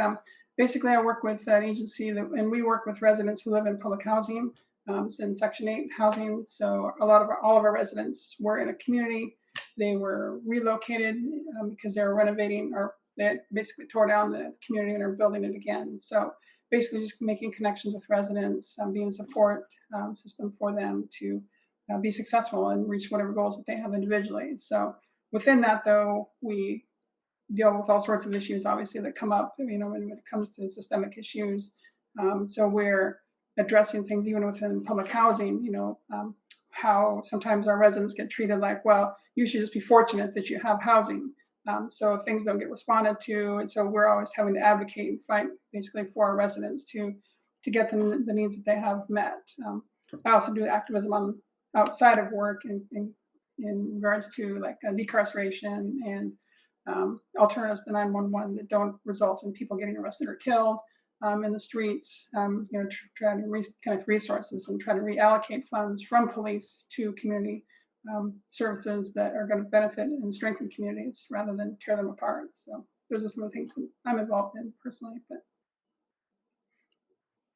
basically, I work with an agency and we work with residents who live in public housing, it's in Section 8 housing. So all of our residents were in a community. They were relocated because they were renovating, or they basically tore down the community and are building it again. So basically, just making connections with residents, being a support system for them to be successful and reach whatever goals that they have individually. So within that, though, we deal with all sorts of issues, obviously, that come up, when it comes to systemic issues. So we're addressing things even within public housing, how sometimes our residents get treated like, well, you should just be fortunate that you have housing. So things don't get responded to. And so we're always having to advocate and fight basically for our residents to get the needs that they have met. I also do activism outside of work in regards to like decarceration and alternatives to 911 that don't result in people getting arrested or killed in the streets. Trying to connect resources and try to reallocate funds from police to community services that are going to benefit and strengthen communities rather than tear them apart. So those are some of the things that I'm involved in personally. But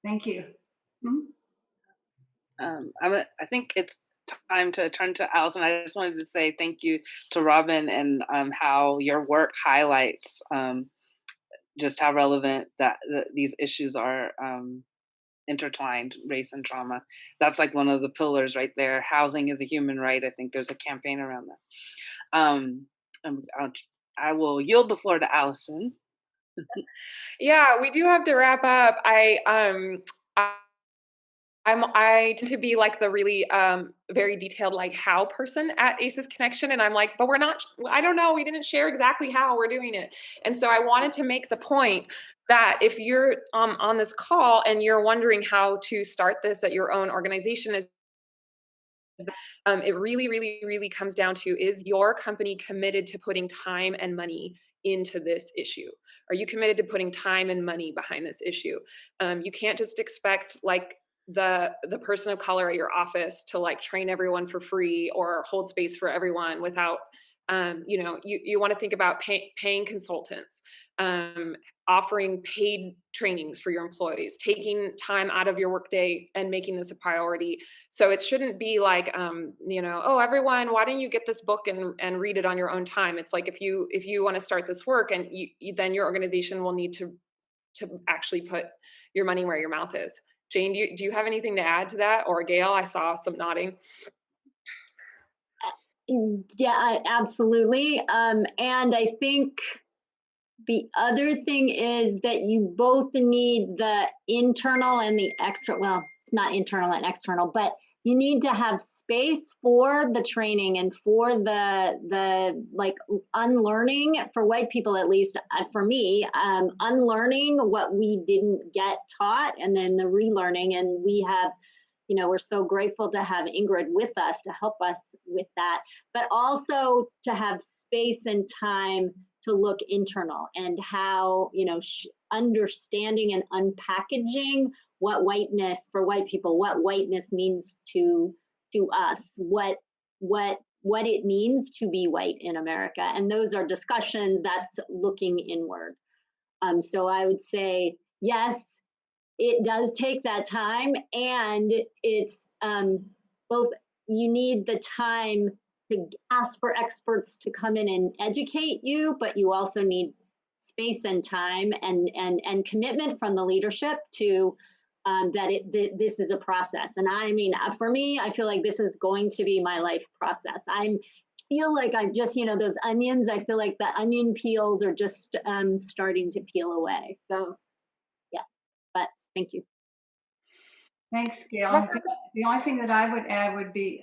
thank you. I think it's time to turn to Allison. I just wanted to say thank you to Robin, and how your work highlights just how relevant that these issues are intertwined, race and trauma. That's like one of the pillars right there. Housing is a human right. I think there's a campaign around that. I will yield the floor to Allison. Yeah, we do have to wrap up. I tend to be like the really very detailed like how person at ACEs Connection, and I'm like, but we're not. I don't know. We didn't share exactly how we're doing it, and so I wanted to make the point that if you're on this call and you're wondering how to start this at your own organization, it really, really, really comes down to, is your company committed to putting time and money into this issue? Are you committed to putting time and money behind this issue? You can't just expect like the person of color at your office to like train everyone for free or hold space for everyone without you want to think about paying consultants, offering paid trainings for your employees, taking time out of your workday and making this a priority. So it shouldn't be like, oh, everyone, why don't you get this book and read it on your own time? It's like, if you want to start this work, and then your organization will need to actually put your money where your mouth is. Jane, do you have anything to add to that? Or Gail, I saw some nodding. Yeah, absolutely. And I think the other thing is that you both need the internal and the external. Well, it's not internal and external, but you need to have space for the training and for the like unlearning, for white people at least, for me, unlearning what we didn't get taught, and then the relearning. And we have, we're so grateful to have Ingrid with us to help us with that, but also to have space and time to look internal and how, understanding and unpackaging what whiteness, for white people, what whiteness means to us, what it means to be white in America. And those are discussions that's looking inward. So I would say, yes, it does take that time, and it's both, you need the time to ask for experts to come in and educate you, but you also need space and time and commitment from the leadership to this is a process. And I mean, for me, I feel like this is going to be my life process. Feel like I just, those onions, I feel like the onion peels are just starting to peel away. So yeah, but thank you. Thanks, Gail. I think the only thing that I would add would be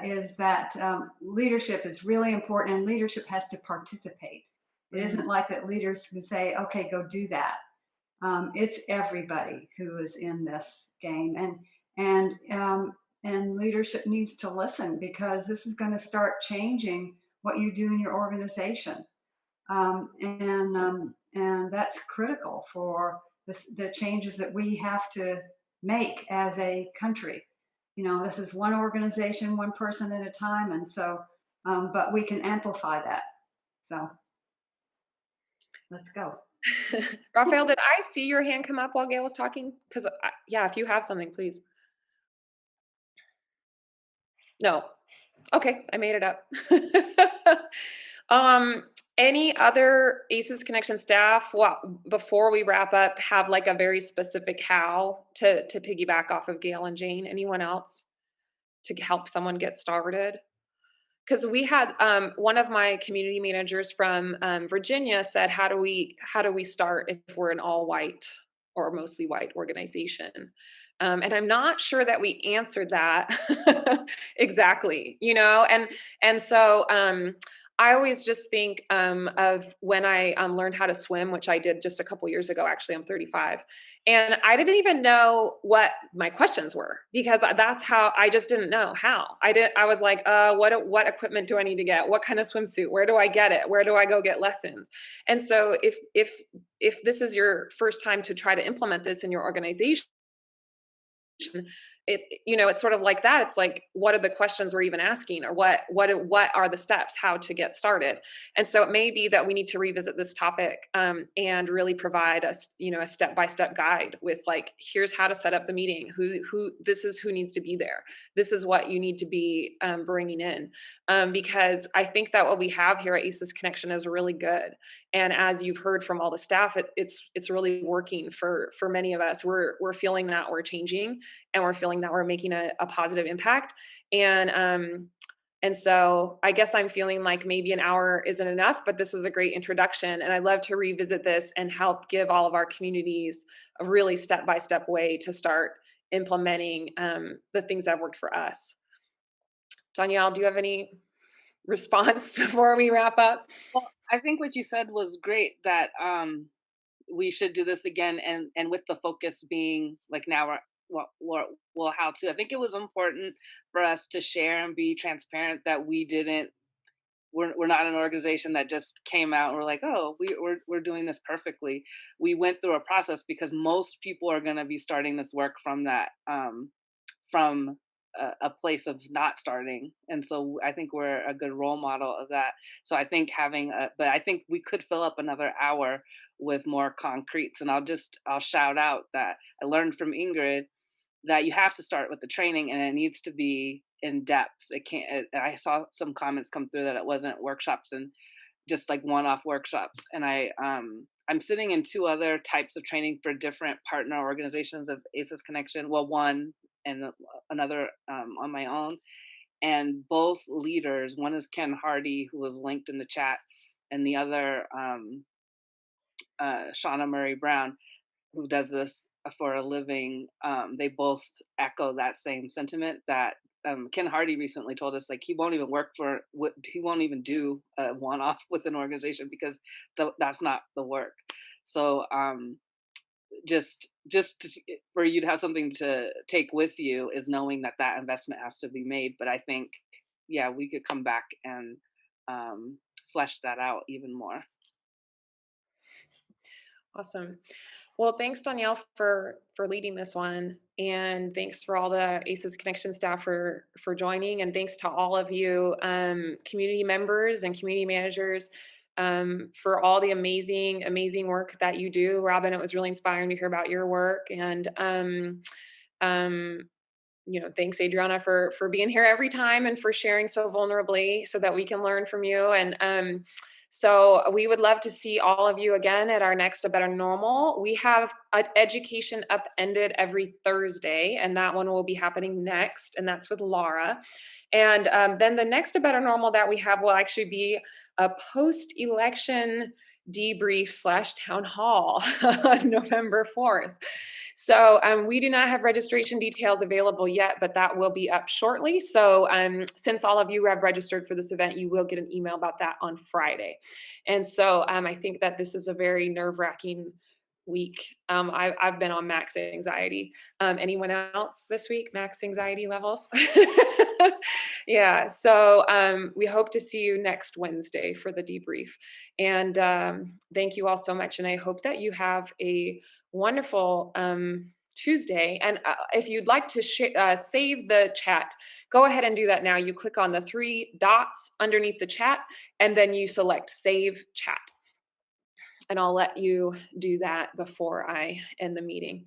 is that leadership is really important, and leadership has to participate. It isn't like that leaders can say, okay, go do that. It's everybody who is in this game, and leadership needs to listen, because this is going to start changing what you do in your organization, and that's critical for the changes that we have to make as a country. This is one organization, one person at a time, and so, but we can amplify that. So let's go. Raphael, did I see your hand come up while Gail was talking? Because yeah, if you have something, please. No. Okay, I made it up. Any other ACEs Connection staff, before we wrap up, have like a very specific how to piggyback off of Gail and Jane? Anyone else to help someone get started? Because we had one of my community managers from Virginia said, how do we start if we're an all white or mostly white organization? And I'm not sure that we answered that exactly, and so I always just think of when I learned how to swim, which I did just a couple years ago. Actually, I'm 35. And I didn't even know what my questions were, because that's how, I just didn't know how. I was like, what equipment do I need to get? What kind of swimsuit? Where do I get it? Where do I go get lessons? And so if this is your first time to try to implement this in your organization, it's sort of like that. It's like, what are the questions we're even asking, or what are the steps, how to get started? And so it may be that we need to revisit this topic and really provide a step-by-step guide with like, here's how to set up the meeting, this is who needs to be there, this is what you need to be bringing in, because I think that what we have here at ACEs Connection is really good. And as you've heard from all the staff, it's really working for many of us. We're feeling that we're changing, and we're feeling that we're making a positive impact. And so I guess I'm feeling like maybe an hour isn't enough, but this was a great introduction. And I'd love to revisit this and help give all of our communities a really step-by-step way to start implementing the things that have worked for us. Danielle, do you have any response before we wrap up? Well, I think what you said was great, that we should do this again, and with the focus being like now well, how to. I think it was important for us to share and be transparent that we're not an organization that just came out and we're like, oh, we're doing this perfectly. We went through a process because most people are going to be starting this work from that from a place of not starting, and so I think we're a good role model of that. So I think but I think we could fill up another hour with more concretes, and I'll shout out that I learned from Ingrid that you have to start with the training, and it needs to be in depth. I saw some comments come through that it wasn't workshops and just like one-off workshops, and I'm sitting in 2 other types of training for different partner organizations of ACES Connection. Well, one and another on my own, and both leaders. One is Ken Hardy, who was linked in the chat, and the other Shauna Murray Brown, who does this for a living. They both echo that same sentiment that Ken Hardy recently told us, like, he won't even do a one-off with an organization because that's not the work. So just for you to have something to take with you is knowing that that investment has to be made. But I think, yeah, we could come back and flesh that out even more. Awesome. Well, thanks, Danielle, for leading this one, and thanks for all the ACES Connection staff for joining, and thanks to all of you community members and community managers for all the amazing work that you do. Robin, it was really inspiring to hear about your work, and thanks, Adriana, for being here every time and for sharing so vulnerably so that we can learn from you. And so we would love to see all of you again at our next A Better Normal. We have an Education Upended every Thursday, and that one will be happening next, and that's with Laura. And then the next A Better Normal that we have will actually be a post-election debrief / town hall on November 4th. So we do not have registration details available yet, but that will be up shortly. So since all of you have registered for this event, you will get an email about that on Friday. And so I think that this is a very nerve-wracking week. I've been on max anxiety. Anyone else this week? Max anxiety levels? Yeah. So we hope to see you next Wednesday for the debrief. And thank you all so much. And I hope that you have a wonderful Tuesday. And if you'd like to save the chat, go ahead and do that now. You click on the 3 dots underneath the chat, and then you select Save Chat. And I'll let you do that before I end the meeting.